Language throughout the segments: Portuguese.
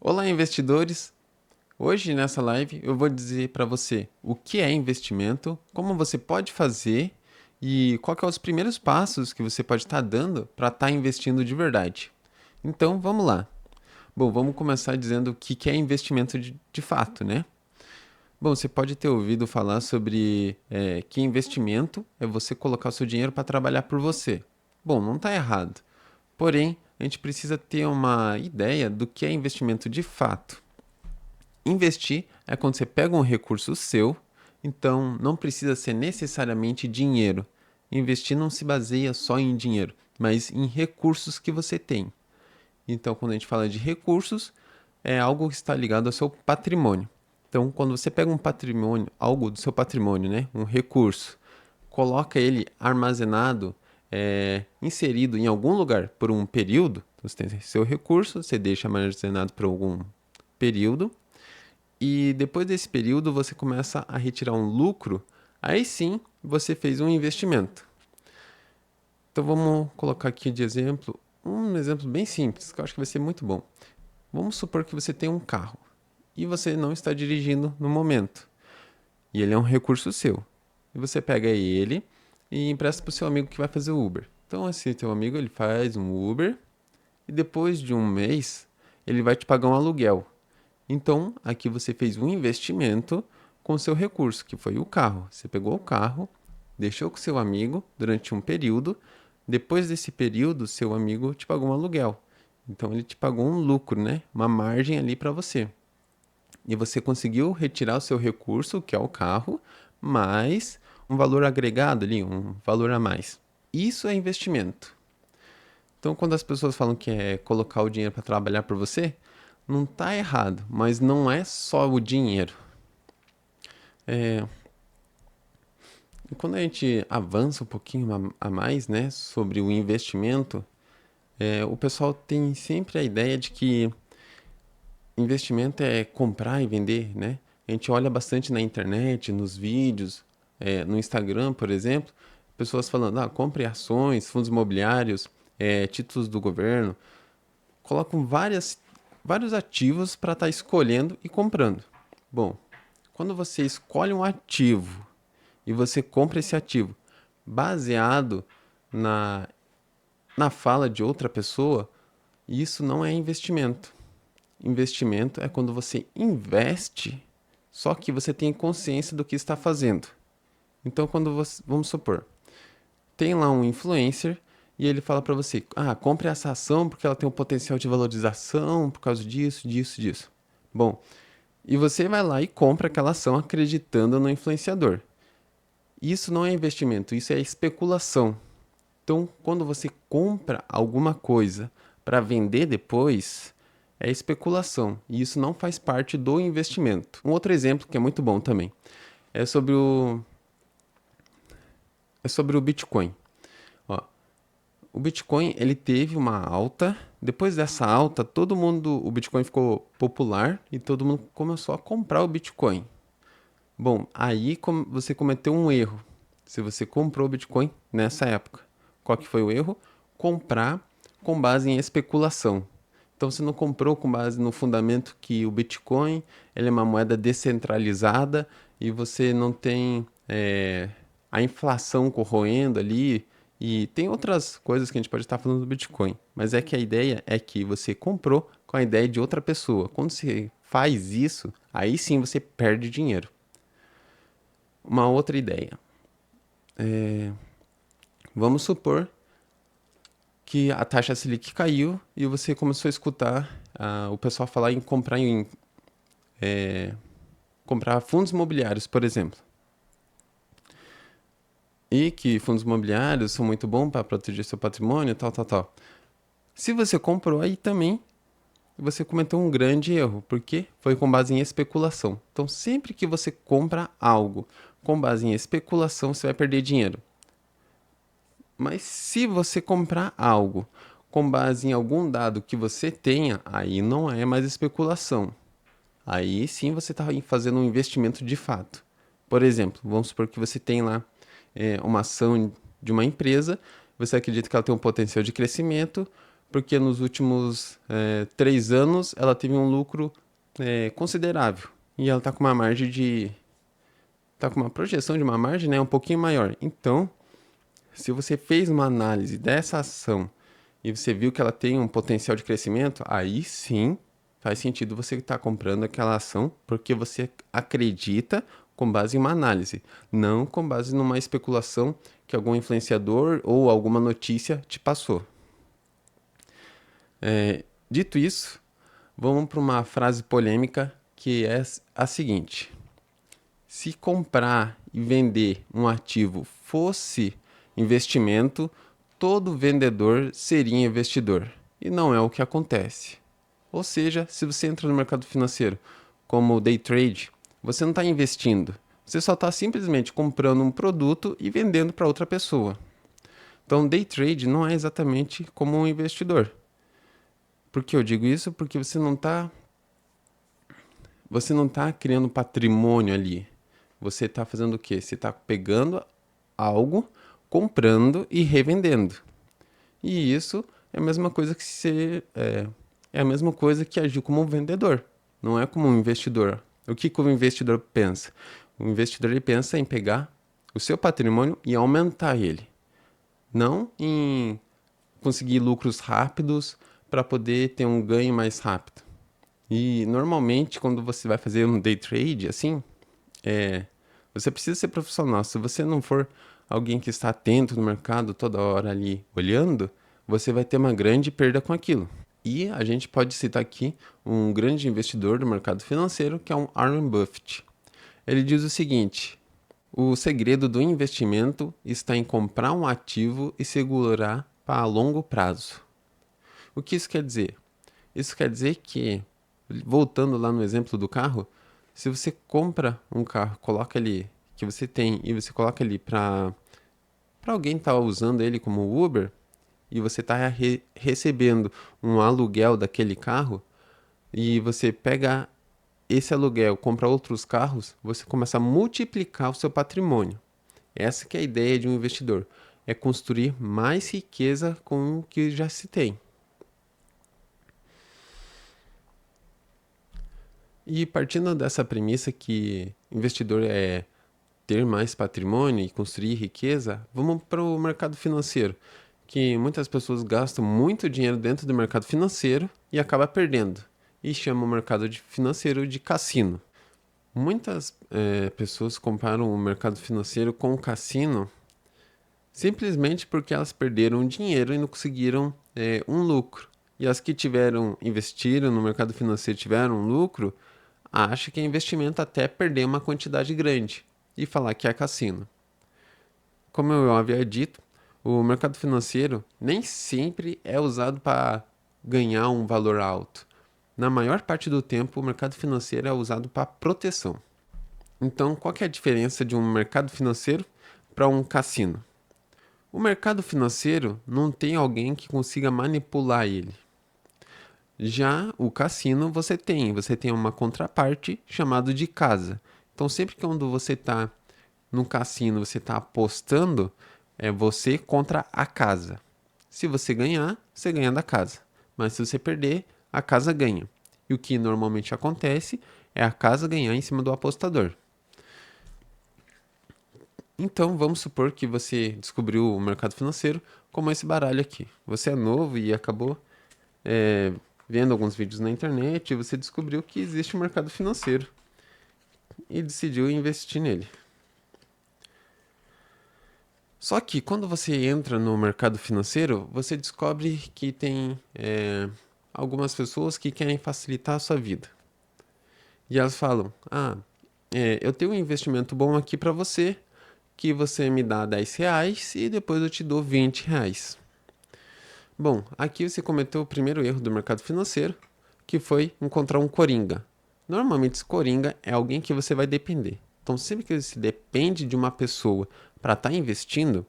Olá, investidores! Hoje nessa live eu vou dizer para você o que é investimento, como você pode fazer e qual que é os primeiros passos que você pode estar dando para estar investindo de verdade. Então, vamos lá. Bom, vamos começar dizendo o que é investimento de fato, né? Bom, você pode ter ouvido falar sobre que investimento é você colocar o seu dinheiro para trabalhar por você. Bom, não está errado. Porém, a gente precisa ter uma ideia do que é investimento de fato. Investir é quando você pega um recurso seu, então não precisa ser necessariamente dinheiro. Investir não se baseia só em dinheiro, mas em recursos que você tem. Então, quando a gente fala de recursos, é algo que está ligado ao seu patrimônio. Então, quando você pega um patrimônio, algo do seu patrimônio, né, um recurso, coloca ele armazenado, inserido em algum lugar por um período, então você tem seu recurso, você deixa armazenado por algum período, e depois desse período você começa a retirar um lucro, aí sim você fez um investimento. Então vamos colocar aqui de exemplo, um exemplo bem simples, que eu acho que vai ser muito bom. Vamos supor que você tem um carro e você não está dirigindo no momento, e ele é um recurso seu. E você pega ele e empresta para o seu amigo que vai fazer o Uber. Então esse teu amigo ele faz um Uber e depois de um mês ele vai te pagar um aluguel. Então, aqui você fez um investimento com o seu recurso, que foi o carro. Você pegou o carro, deixou com seu amigo durante um período. Depois desse período, seu amigo te pagou um aluguel. Então, ele te pagou um lucro, né? Uma margem ali para você. E você conseguiu retirar o seu recurso, que é o carro, mais um valor agregado ali, um valor a mais. Isso é investimento. Então, quando as pessoas falam que é colocar o dinheiro para trabalhar por você, não está errado, mas não é só o dinheiro. E quando a gente avança um pouquinho a mais, né, sobre o investimento, o pessoal tem sempre a ideia de que investimento é comprar e vender, né? A gente olha bastante na internet, nos vídeos, no Instagram, por exemplo, pessoas falando, compre ações, fundos imobiliários, títulos do governo, colocam vários ativos para estar escolhendo e comprando. Bom, quando você escolhe um ativo e você compra esse ativo baseado na, na fala de outra pessoa, isso não é investimento. Investimento é quando você investe, só que você tem consciência do que está fazendo. Então, quando você, vamos supor, tem lá um influencer e ele fala para você, compre essa ação porque ela tem um potencial de valorização por causa disso, disso, disso. Bom, e você vai lá e compra aquela ação acreditando no influenciador. Isso não é investimento, isso é especulação. Então, quando você compra alguma coisa para vender depois, é especulação. E isso não faz parte do investimento. Um outro exemplo que é muito bom também é sobre o Bitcoin. Ó, o Bitcoin ele teve uma alta. Depois dessa alta, o Bitcoin ficou popular e todo mundo começou a comprar o Bitcoin. Bom, aí você cometeu um erro. Se você comprou o Bitcoin nessa época, qual que foi o erro? Comprar com base em especulação. Então você não comprou com base no fundamento que o Bitcoin ele é uma moeda descentralizada e você não tem a inflação corroendo ali. E tem outras coisas que a gente pode estar falando do Bitcoin. Mas é que a ideia é que você comprou com a ideia de outra pessoa. Quando você faz isso, aí sim você perde dinheiro. Uma outra ideia. Vamos supor que a taxa Selic caiu e você começou a escutar o pessoal falar em comprar fundos imobiliários, por exemplo. E que fundos imobiliários são muito bons para proteger seu patrimônio, tal, tal, tal. Se você comprou aí também, você cometeu um grande erro, porque foi com base em especulação. Então, sempre que você compra algo com base em especulação, você vai perder dinheiro. Mas se você comprar algo com base em algum dado que você tenha, aí não é mais especulação. Aí sim você está fazendo um investimento de fato. Por exemplo, vamos supor que você tem lá uma ação de uma empresa, você acredita que ela tem um potencial de crescimento, porque nos últimos 3 anos ela teve um lucro considerável e ela está com uma margem de tá com uma projeção de uma margem, né, um pouquinho maior. Então, se você fez uma análise dessa ação e você viu que ela tem um potencial de crescimento, aí sim faz sentido você estar comprando aquela ação porque você acredita com base em uma análise, não com base numa especulação que algum influenciador ou alguma notícia te passou. Dito isso, vamos para uma frase polêmica que é a seguinte: se comprar e vender um ativo fosse investimento, todo vendedor seria investidor. E não é o que acontece. Ou seja, se você entra no mercado financeiro como day trade, você não está investindo. Você só está simplesmente comprando um produto e vendendo para outra pessoa. Então, day trade não é exatamente como um investidor. Por que eu digo isso? Porque você não tá criando patrimônio ali. Você está fazendo o quê? Você está pegando algo, comprando e revendendo. E isso é a mesma coisa que é a mesma coisa que agir como um vendedor, não é como um investidor. O que que o investidor pensa? O investidor ele pensa em pegar o seu patrimônio e aumentar ele, não em conseguir lucros rápidos para poder ter um ganho mais rápido. E normalmente quando você vai fazer um day trade assim, você precisa ser profissional. Se você não for alguém que está atento no mercado toda hora ali olhando, você vai ter uma grande perda com aquilo. E a gente pode citar aqui um grande investidor do mercado financeiro, que é um Warren Buffett. Ele diz o seguinte: o segredo do investimento está em comprar um ativo e segurar para longo prazo. O que isso quer dizer? Isso quer dizer que, voltando lá no exemplo do carro, se você compra um carro, coloca ali que você tem e você coloca ali para alguém estar usando ele como Uber e você está recebendo um aluguel daquele carro e você pega esse aluguel, compra outros carros, você começa a multiplicar o seu patrimônio. Essa que é a ideia de um investidor, é construir mais riqueza com o que já se tem. E partindo dessa premissa que investidor é ter mais patrimônio e construir riqueza, vamos para o mercado financeiro, que muitas pessoas gastam muito dinheiro dentro do mercado financeiro e acaba perdendo, e chama o mercado financeiro de cassino. Muitas pessoas comparam o mercado financeiro com o cassino simplesmente porque elas perderam dinheiro e não conseguiram um lucro. E as que investiram no mercado financeiro tiveram um lucro, acha que é investimento até perder uma quantidade grande e falar que é cassino. Como eu havia dito, o mercado financeiro nem sempre é usado para ganhar um valor alto. Na maior parte do tempo, o mercado financeiro é usado para proteção. Então, qual que é a diferença de um mercado financeiro para um cassino? O mercado financeiro não tem alguém que consiga manipular ele. Já o cassino você tem uma contraparte chamada de casa. Então, sempre que quando você está no cassino, você está apostando, é você contra a casa. Se você ganhar, você ganha da casa. Mas se você perder, a casa ganha. E o que normalmente acontece é a casa ganhar em cima do apostador. Então, vamos supor que você descobriu o mercado financeiro como esse baralho aqui. Você é novo e acabou vendo alguns vídeos na internet e você descobriu que existe um mercado financeiro e decidiu investir nele. Só que quando você entra no mercado financeiro, você descobre que tem algumas pessoas que querem facilitar a sua vida. E elas falam: eu tenho um investimento bom aqui para você, que você me dá R$ 10 e depois eu te dou R$ 20. Bom, aqui você cometeu o primeiro erro do mercado financeiro, que foi encontrar um coringa. Normalmente, esse coringa é alguém que você vai depender. Então, sempre que você depende de uma pessoa para estar investindo,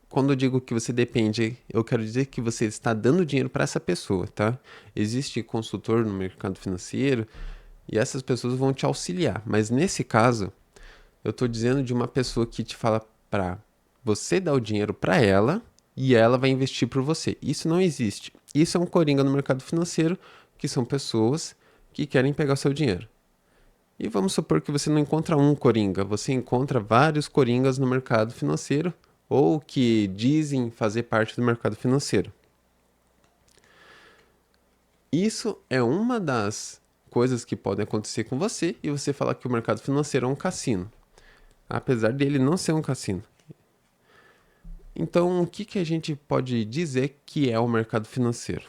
quando eu digo que você depende, eu quero dizer que você está dando dinheiro para essa pessoa, tá? Existe consultor no mercado financeiro e essas pessoas vão te auxiliar. Mas nesse caso, eu estou dizendo de uma pessoa que te fala para você dá o dinheiro para ela e ela vai investir por você. Isso não existe. Isso é um coringa no mercado financeiro, que são pessoas que querem pegar o seu dinheiro. E vamos supor que você não encontra um coringa, você encontra vários coringas no mercado financeiro ou que dizem fazer parte do mercado financeiro. Isso é uma das coisas que podem acontecer com você e você falar que o mercado financeiro é um cassino, apesar dele não ser um cassino. Então, o que a gente pode dizer que é o mercado financeiro?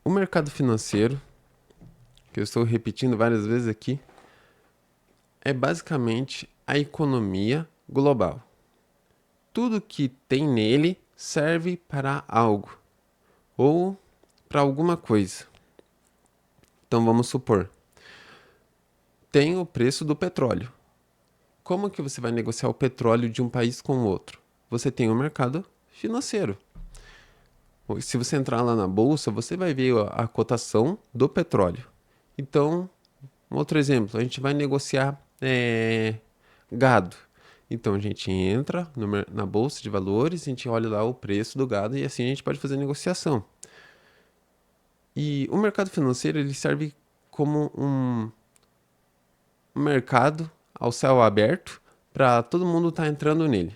O mercado financeiro, que eu estou repetindo várias vezes aqui, é basicamente a economia global. Tudo que tem nele serve para algo ou para alguma coisa. Então vamos supor, tem o preço do petróleo. Como que você vai negociar o petróleo de um país com o outro? Você tem o mercado financeiro. Se você entrar lá na bolsa, você vai ver a cotação do petróleo. Então, um outro exemplo, a gente vai negociar gado. Então a gente entra na bolsa de valores, a gente olha lá o preço do gado e assim a gente pode fazer negociação. E o mercado financeiro ele serve como um mercado ao céu aberto para todo mundo estar entrando nele.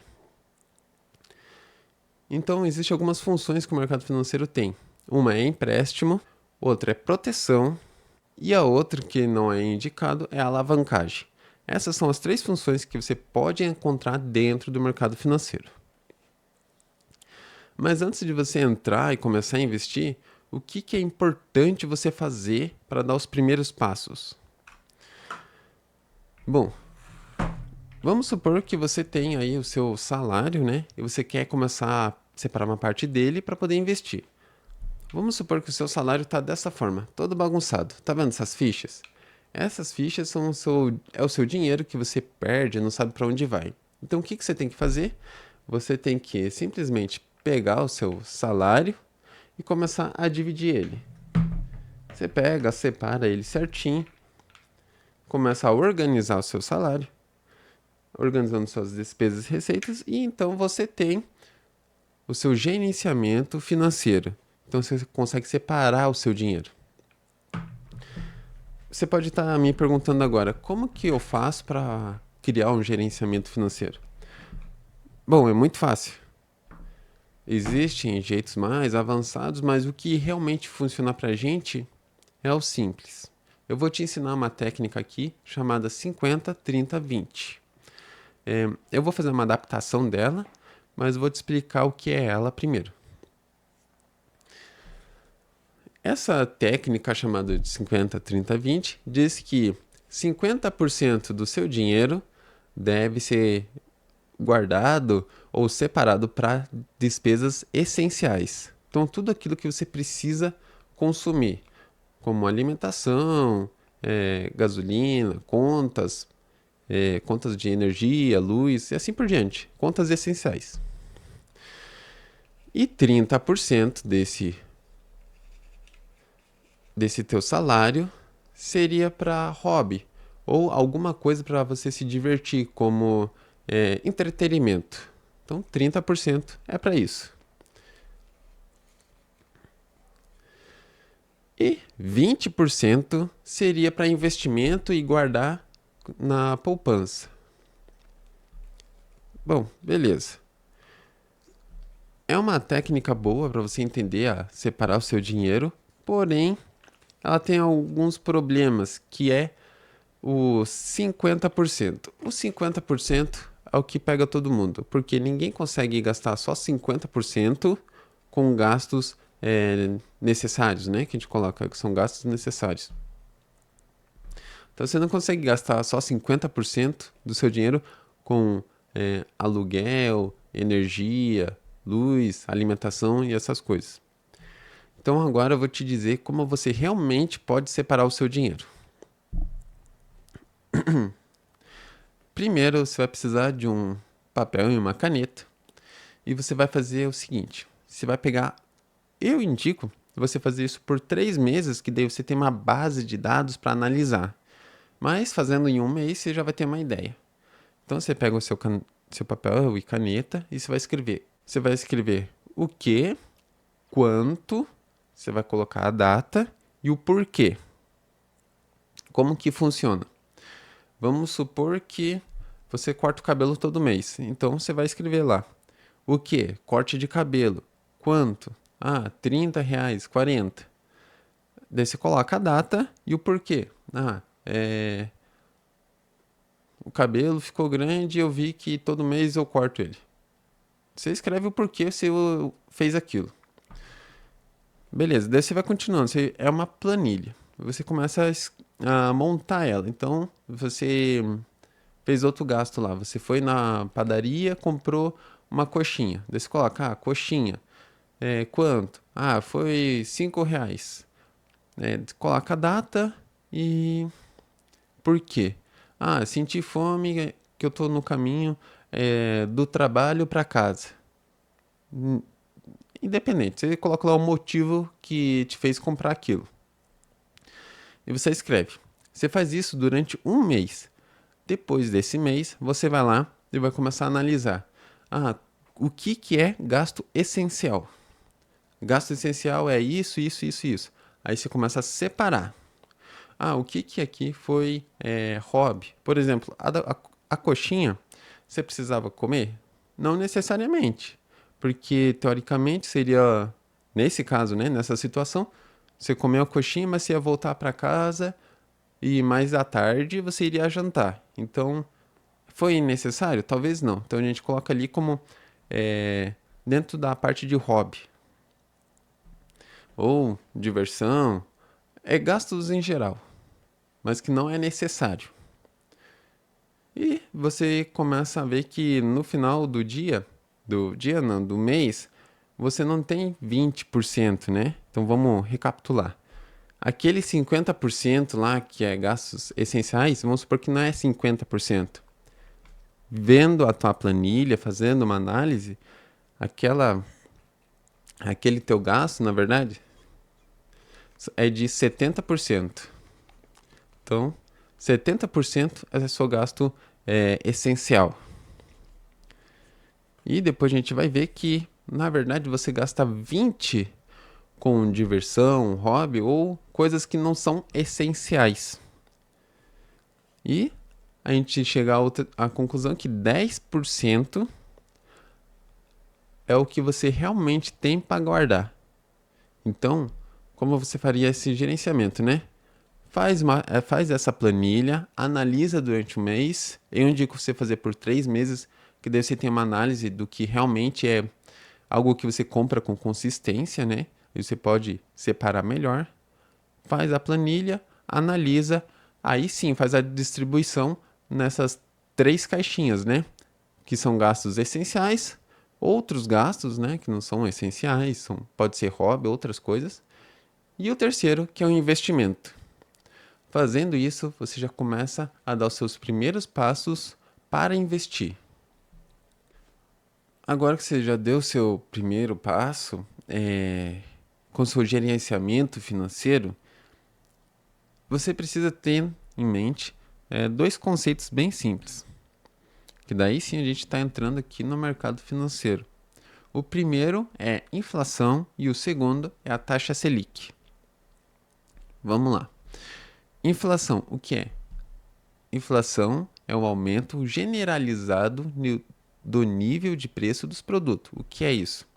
Então, existem algumas funções que o mercado financeiro tem. Uma é empréstimo, outra é proteção e a outra, que não é indicado, é a alavancagem. Essas são as três funções que você pode encontrar dentro do mercado financeiro. Mas antes de você entrar e começar a investir, o que é importante você fazer para dar os primeiros passos? Bom, vamos supor que você tem aí o seu salário, né? E você quer começar a separar uma parte dele para poder investir. Vamos supor que o seu salário está dessa forma, todo bagunçado. Tá vendo essas fichas? Essas fichas são o seu dinheiro que você perde, não sabe para onde vai. Então o que você tem que fazer? Você tem que simplesmente pegar o seu salário e começar a dividir ele. Você pega, separa ele certinho, começa a organizar o seu salário, organizando suas despesas e receitas, e então você tem o seu gerenciamento financeiro. Então você consegue separar o seu dinheiro. Você pode estar me perguntando agora, como que eu faço para criar um gerenciamento financeiro? Bom, é muito fácil. Existem jeitos mais avançados, mas o que realmente funciona para a gente é o simples. Eu vou te ensinar uma técnica aqui chamada 50, 30, 20. Eu vou fazer uma adaptação dela, mas vou te explicar o que é ela primeiro. Essa técnica chamada de 50, 30, 20 diz que 50% do seu dinheiro deve ser guardado ou separado para despesas essenciais. Então, tudo aquilo que você precisa consumir, como alimentação, gasolina, contas de energia, luz e assim por diante, contas essenciais. E 30% desse teu salário seria para hobby ou alguma coisa para você se divertir, como entretenimento. Então, 30% é para isso. E 20% seria para investimento e guardar na poupança. Bom, beleza. É uma técnica boa para você entender a separar o seu dinheiro, porém, ela tem alguns problemas, que é o 50%. O 50% é o que pega todo mundo, porque ninguém consegue gastar só 50% com gastos necessários, né? Que a gente coloca que são gastos necessários. Então você não consegue gastar só 50% do seu dinheiro com aluguel, energia, luz, alimentação e essas coisas. Então agora eu vou te dizer como você realmente pode separar o seu dinheiro. Primeiro você vai precisar de um papel e uma caneta e você vai fazer o seguinte: você vai pegar, eu indico você fazer isso por 3 meses, que daí você tem uma base de dados para analisar. Mas fazendo em um mês você já vai ter uma ideia. Então você pega o seu papel e caneta e você vai escrever. Você vai escrever o que, quanto, você vai colocar a data e o porquê. Como que funciona? Vamos supor que você corta o cabelo todo mês. Então você vai escrever lá. O que? Corte de cabelo. Quanto? Ah, R$ 30, 40. Daí você coloca a data e o porquê. Ah, o cabelo ficou grande e eu vi que todo mês eu corto ele. Você escreve o porquê você fez aquilo. Beleza, daí você vai continuando. É uma planilha. Você começa a montar ela. Então, você fez outro gasto lá. Você foi na padaria, comprou uma coxinha. Daí você coloca, coxinha. Quanto? Ah, foi R$ 5. Coloca a data e por quê? Ah, senti fome que eu tô no caminho do trabalho para casa. Independente, você coloca lá o motivo que te fez comprar aquilo. E você escreve. Você faz isso durante um mês. Depois desse mês, você vai lá e vai começar a analisar. Ah, o que é gasto essencial? Gasto essencial é isso, isso, isso, isso. Aí você começa a separar. Ah, o que aqui foi hobby? Por exemplo, a coxinha, você precisava comer? Não necessariamente, porque teoricamente seria, nesse caso, né, nessa situação, você comeu a coxinha, mas você ia voltar para casa e mais à tarde você iria jantar. Então, foi necessário? Talvez não. Então a gente coloca ali como dentro da parte de hobby ou diversão, gastos em geral, mas que não é necessário. E você começa a ver que no final do dia não, do mês, você não tem 20%, né? Então vamos recapitular. Aquele 50% lá que é gastos essenciais, vamos supor que não é 50%. Vendo a tua planilha, fazendo uma análise, aquele teu gasto, na verdade, é de 70%. Então, 70% é seu gasto essencial. E depois a gente vai ver que, na verdade, você gasta 20 com diversão, hobby ou coisas que não são essenciais. E a gente chega à conclusão que 10% é o que você realmente tem para guardar. Então, como você faria esse gerenciamento, né? Faz essa planilha, analisa durante um mês. Eu indico você fazer por 3 meses, que daí você tem uma análise do que realmente é algo que você compra com consistência, né? E você pode separar melhor. Faz a planilha, analisa, aí sim faz a distribuição nessas 3 caixinhas, né? Que são gastos essenciais, outros gastos, né? Que não são essenciais, pode ser hobby, outras coisas. E o terceiro, que é o investimento. Fazendo isso, você já começa a dar os seus primeiros passos para investir. Agora que você já deu o seu primeiro passo com seu gerenciamento financeiro, você precisa ter em mente dois conceitos bem simples, que daí sim a gente está entrando aqui no mercado financeiro. O primeiro é inflação e o segundo é a taxa Selic. Vamos lá. Inflação, o que é? Inflação é o aumento generalizado do nível de preço dos produtos. O que é isso?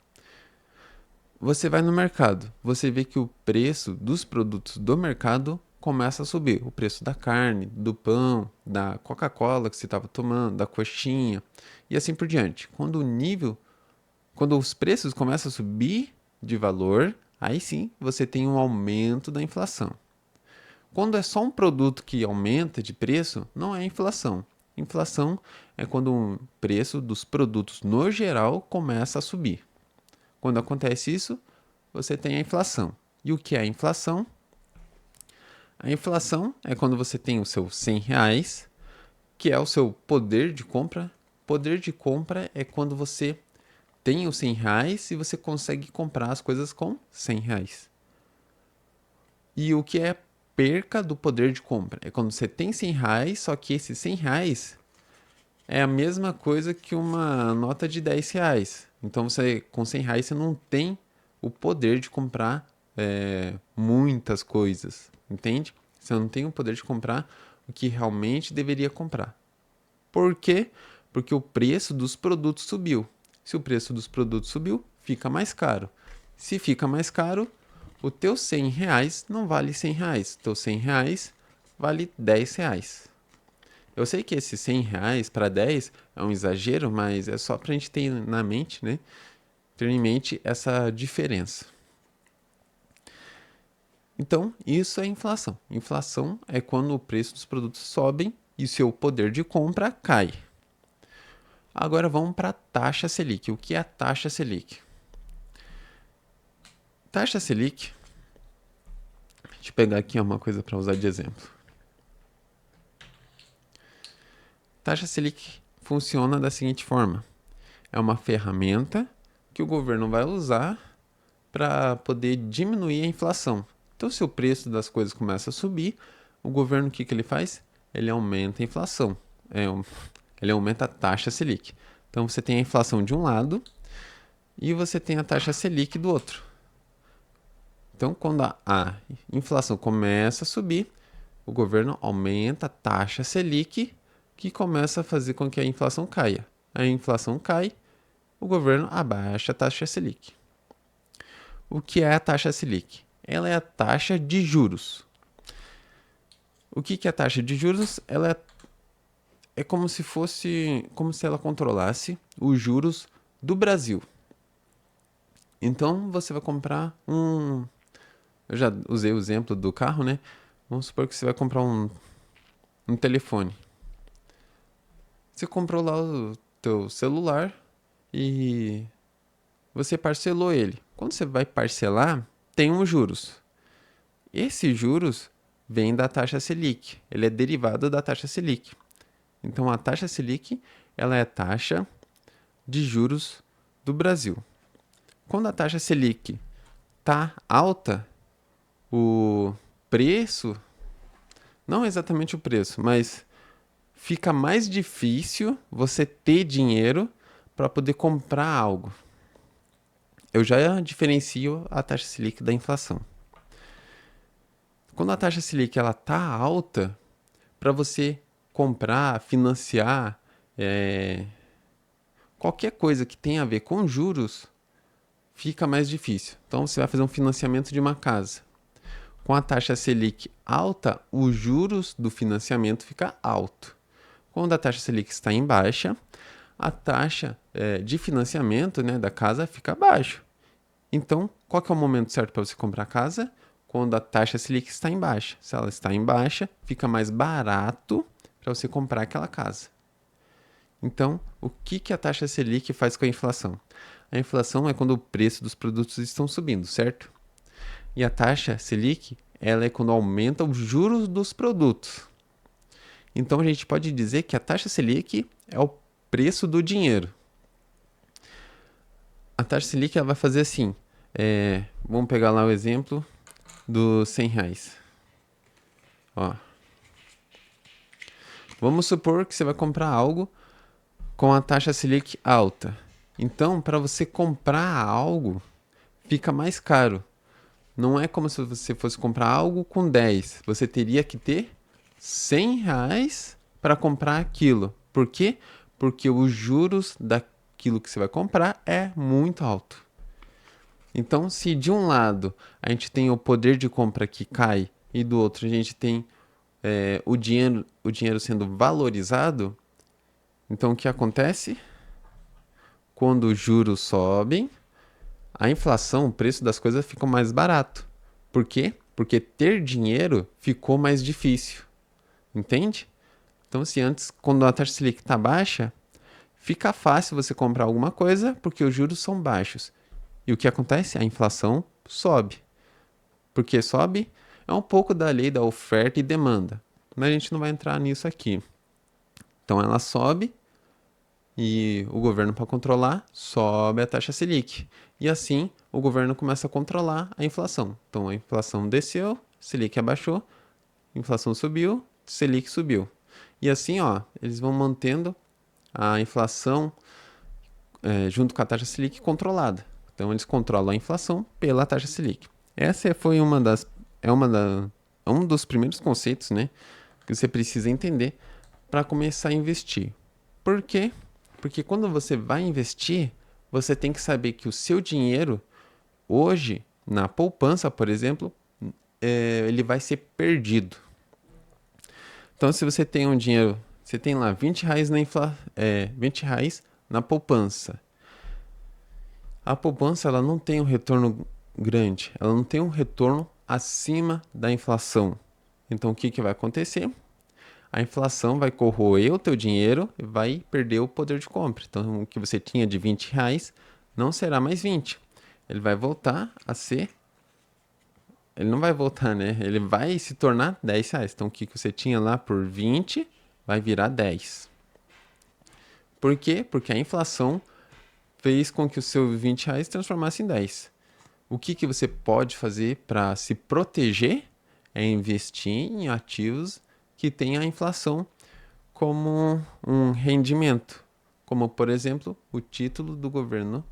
Você vai no mercado, você vê que o preço dos produtos do mercado começa a subir. O preço da carne, do pão, da Coca-Cola que você estava tomando, da coxinha e assim por diante. Quando os preços começam a subir de valor, aí sim você tem um aumento da inflação. Quando é só um produto que aumenta de preço, não é inflação. Inflação é quando o preço dos produtos no geral começa a subir. Quando acontece isso, você tem a inflação. E o que é a inflação? A inflação é quando você tem o seu R$ 100, que é o seu poder de compra. Poder de compra é quando você tem os R$ 100 e você consegue comprar as coisas com R$ 100. E o que é perca do poder de compra? É quando você tem R$ 100, só que esses R$ 100 É a mesma coisa que uma nota de R$ 10. Então, você, com R$ 100, você não tem o poder de comprar muitas coisas, entende? Você não tem o poder de comprar o que realmente deveria comprar. Por quê? Porque o preço dos produtos subiu. Se o preço dos produtos subiu, fica mais caro. Se fica mais caro, o teu R$ 100 não vale R$ 100. O teu R$ 100 vale R$ 10. Eu sei que esses R$ 100 para 10 é um exagero, mas é só para a gente ter na mente, né? Ter em mente essa diferença. Então, isso é inflação. Inflação é quando o preço dos produtos sobem e seu poder de compra cai. Agora vamos para a taxa Selic. O que é a taxa Selic? Taxa Selic, deixa eu pegar aqui uma coisa para usar de exemplo. Taxa Selic funciona da seguinte forma: é uma ferramenta que o governo vai usar para poder diminuir a inflação. Então, se o preço das coisas começa a subir, o governo o que ele faz? Ele aumenta a inflação. Ele aumenta a taxa Selic. Então, você tem a inflação de um lado e você tem a taxa Selic do outro. Então, quando a inflação começa a subir, o governo aumenta a taxa Selic, que começa a fazer com que a inflação caia. A inflação cai, o governo abaixa a taxa Selic. O que é a taxa Selic? Ela é a taxa de juros. O que é a taxa de juros? Ela é como se ela controlasse os juros do Brasil. Então você vai comprar um. Eu já usei o exemplo do carro, né? Vamos supor que você vai comprar um telefone. Você comprou lá o teu celular e você parcelou ele. Quando você vai parcelar, tem uns juros. Esses juros vêm da taxa Selic. Ele é derivado da taxa Selic. Então a taxa Selic, ela é a taxa de juros do Brasil. Quando a taxa Selic está alta, o preço, não exatamente o preço, mas fica mais difícil você ter dinheiro para poder comprar algo. Eu já diferencio a taxa Selic da inflação. Quando a taxa Selic ela tá alta, para você comprar, financiar, qualquer coisa que tenha a ver com juros, fica mais difícil. Então você vai fazer um financiamento de uma casa. Com a taxa Selic alta, os juros do financiamento fica alto. Quando a taxa Selic está em baixa, a taxa de financiamento, né, da casa fica baixa. Então, qual que é o momento certo para você comprar casa? Quando a taxa Selic está em baixa. Se ela está em baixa, fica mais barato para você comprar aquela casa. Então, o que a taxa Selic faz com a inflação? A inflação é quando o preço dos produtos estão subindo, certo? E a taxa Selic, ela é quando aumenta os juros dos produtos. Então, a gente pode dizer que a taxa Selic é o preço do dinheiro. A taxa Selic ela vai fazer assim. Vamos pegar lá o exemplo dos R$ 100. Ó. Vamos supor que você vai comprar algo com a taxa Selic alta. Então, para você comprar algo, fica mais caro. Não é como se você fosse comprar algo com 10. Você teria que ter R$ 100 para comprar aquilo. Por quê? Porque os juros daquilo que você vai comprar é muito alto. Então, se de um lado a gente tem o poder de compra que cai e do outro a gente tem o dinheiro sendo valorizado, então o que acontece? Quando os juros sobem, a inflação, o preço das coisas fica mais barato. Por quê? Porque ter dinheiro ficou mais difícil. Entende? Então, se antes, quando a taxa Selic está baixa, fica fácil você comprar alguma coisa porque os juros são baixos. E o que acontece? A inflação sobe. Por que sobe? É um pouco da lei da oferta e demanda. Mas a gente não vai entrar nisso aqui. Então ela sobe e o governo, para controlar, sobe a taxa Selic. E assim o governo começa a controlar a inflação. Então a inflação desceu, Selic abaixou, inflação subiu, Selic subiu. E assim, ó, eles vão mantendo a inflação junto com a taxa Selic controlada. Então, eles controlam a inflação pela taxa Selic. Essa foi um dos primeiros conceitos, né, que você precisa entender para começar a investir. Por quê? Porque quando você vai investir, você tem que saber que o seu dinheiro, hoje, na poupança, por exemplo, ele vai ser perdido. Então, se você tem um dinheiro, você tem lá R$ 20 R$ 20 na poupança. A poupança ela não tem um retorno grande, ela não tem um retorno acima da inflação. Então, o que vai acontecer? A inflação vai corroer o teu dinheiro e vai perder o poder de compra. Então, o que você tinha de R$ 20 não será mais 20. Ele vai voltar a ser... Ele não vai voltar, né? Ele vai se tornar R$ 10. Então, o que você tinha lá por 20 vai virar 10. Por quê? Porque a inflação fez com que o seu R$ 20 transformasse em 10. O que você pode fazer para se proteger é investir em ativos que tenham a inflação como um rendimento, como por exemplo o título do governo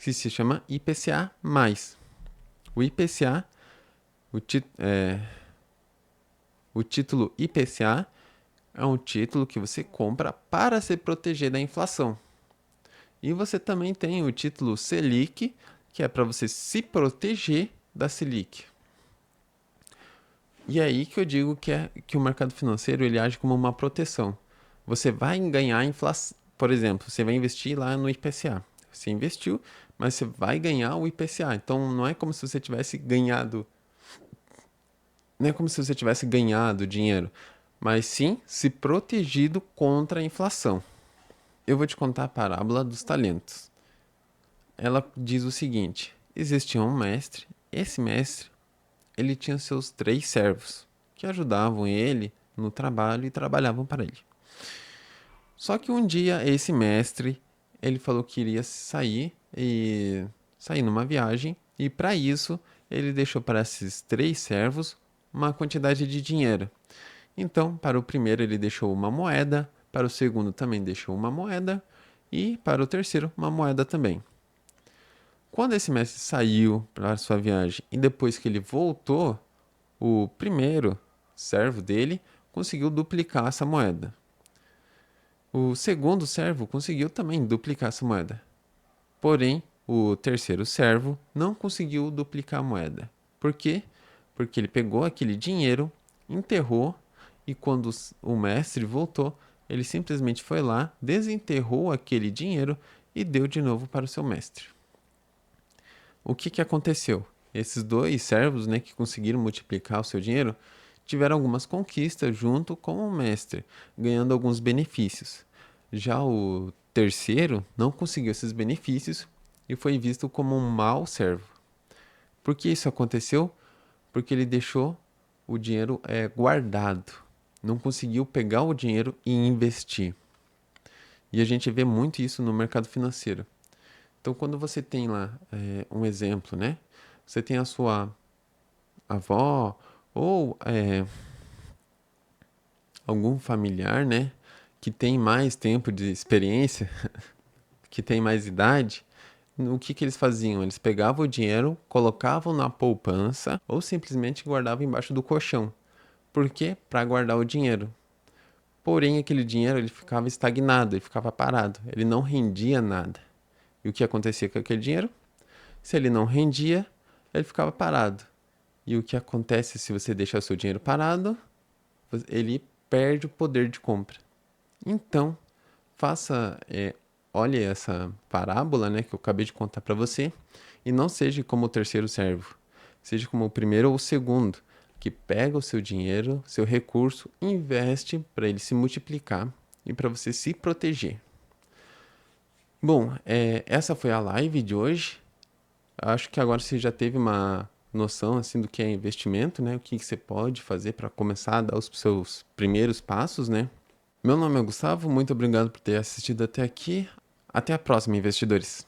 que se chama IPCA+. O IPCA, o título IPCA é um título que você compra para se proteger da inflação. E você também tem o título Selic, que é para você se proteger da Selic. E é aí que eu digo que o mercado financeiro ele age como uma proteção. Você vai ganhar inflação. Por exemplo, você vai investir lá no IPCA. Você investiu, mas você vai ganhar o IPCA. Então não é como se você tivesse ganhado. Não é como se você tivesse ganhado dinheiro, mas sim se protegido contra a inflação. Eu vou te contar a parábola dos talentos. Ela diz o seguinte: existia um mestre. Esse mestre ele tinha seus 3 servos que ajudavam ele no trabalho e trabalhavam para ele. Só que um dia esse mestre ele falou que iria sair numa viagem e para isso ele deixou para esses 3 servos uma quantidade de dinheiro. Então, para o primeiro ele deixou uma moeda, para o segundo também deixou uma moeda e para o terceiro uma moeda também. Quando esse mestre saiu para sua viagem e depois que ele voltou, o primeiro servo dele conseguiu duplicar essa moeda. O segundo servo conseguiu também duplicar essa moeda. Porém, o terceiro servo não conseguiu duplicar a moeda. Por quê? Porque ele pegou aquele dinheiro, enterrou e quando o mestre voltou, ele simplesmente foi lá, desenterrou aquele dinheiro e deu de novo para o seu mestre. O que aconteceu? Esses 2 servos, né, que conseguiram multiplicar o seu dinheiro, tiveram algumas conquistas junto com o mestre, ganhando alguns benefícios. Já o terceiro não conseguiu esses benefícios e foi visto como um mau servo. Por que isso aconteceu? Porque ele deixou o dinheiro guardado, não conseguiu pegar o dinheiro e investir. E a gente vê muito isso no mercado financeiro. Então, quando você tem lá um exemplo, né? Você tem a sua avó ou algum familiar, né? Que tem mais tempo de experiência, que tem mais idade. O que eles faziam? Eles pegavam o dinheiro, colocavam na poupança ou simplesmente guardavam embaixo do colchão. Por quê? Para guardar o dinheiro. Porém, aquele dinheiro ele ficava estagnado, ele ficava parado, ele não rendia nada. E o que acontecia com aquele dinheiro? Se ele não rendia, ele ficava parado. E o que acontece se você deixar o seu dinheiro parado? Ele perde o poder de compra. Então, olhe essa parábola, né, que eu acabei de contar para você, e não seja como o terceiro servo. Seja como o primeiro ou o segundo, que pega o seu dinheiro, seu recurso, investe para ele se multiplicar e para você se proteger. Bom, essa foi a live de hoje. Acho que agora você já teve uma noção assim do que é investimento, né? O que você pode fazer para começar a dar os seus primeiros passos, né? Meu nome é Gustavo, muito obrigado por ter assistido até aqui. Até a próxima, investidores.